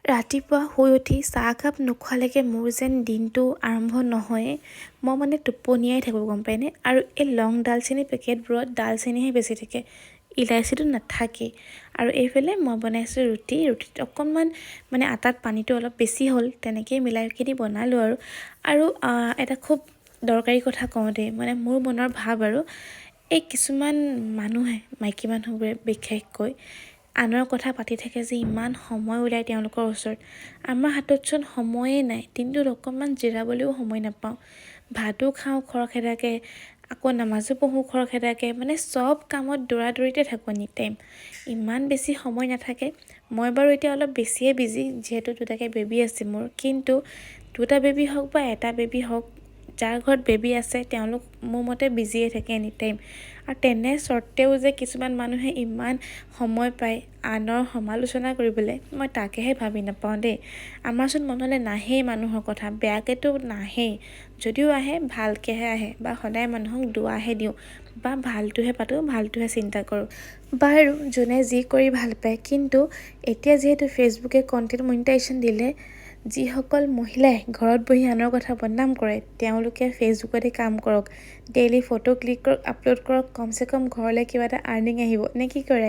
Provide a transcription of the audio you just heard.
ৰাতিপুৱা শুই উঠি চাহ একাপ নোখোৱালৈকে মোৰ যেন দিনটো আৰম্ভ নহয়ে। মই মানে টোপনিয়াই থাকোঁ গম পায়নে। আৰু এই লং ডালচেনি পেকেটবোৰত ডালচেনিহে বেছি থাকে, ইলাইচিটো নাথাকেই। আৰু এইফালে মই বনাইছোঁ ৰুটিত অকণমান মানে আটাত পানীটো অলপ বেছি হ'ল, তেনেকেই মিলাই কিনি বনালোঁ। আৰু এটা খুব দৰকাৰী কথা কওঁ দেই, মানে মোৰ মনৰ ভাৱ আৰু এই কিছুমান মানুহে, মাইকী মানুহবোৰে বিশেষকৈ আনৰ কথা পাতি থাকে যে ইমান সময় ওলাই তেওঁলোকৰ ওচৰত। আমাৰ হাততচোন সময়ে নাই, দিনটোত অকণমান জিৰাবলৈও সময় নাপাওঁ। ভাতো খাওঁ খৰখেদাকৈ, আকৌ নামাজো পঢ়োঁ খৰখেদাকৈ, মানে চব কামত দৌৰাদৌৰিতে থাকোঁ এনি টাইম। ইমান বেছি সময় নাথাকে। মই বাৰু এতিয়া অলপ বেছিয়ে বিজি, যিহেতু দুটাকৈ বেবী আছে মোৰ। কিন্তু দুটা বেবী হওক বা এটা বেবী হওক, যাৰ ঘৰত বেবী আছে তেওঁলোক মোৰ মতে বিজিয়ে থাকে এনি টাইম। আৰু তেনে স্বত্তেও যে কিছুমান মানুহে ইমান সময় পায় আনৰ সমালোচনা কৰিবলৈ, মই তাকেহে ভাবি নাপাওঁ দেই। আমাৰচোন মনলৈ নাহেই মানুহৰ কথা, বেয়াকৈতো নাহেই। যদিও আহে ভালকৈহে আহে, বা সদায় মানুহক দুৱাহে দিওঁ, বা ভালটোহে পাতোঁ, ভালটোহে চিন্তা কৰোঁ। বাৰু যোনে যি কৰি ভাল পায়, কিন্তু এতিয়া যিহেতু ফেচবুকে কণ্টেণ্ট মনিটাইজেশ্যন দিলে, যিসকল মহিলাই ঘৰত বহি আনৰ কথা বদনাম কৰে তেওঁলোকে ফেচবুকতে কাম কৰক, ডেইলি ফটো ক্লিক কৰক, আপলোড কৰক, কমচে কম ঘৰলৈ কিবা এটা আৰ্নিং আহিব নে কি কৰে।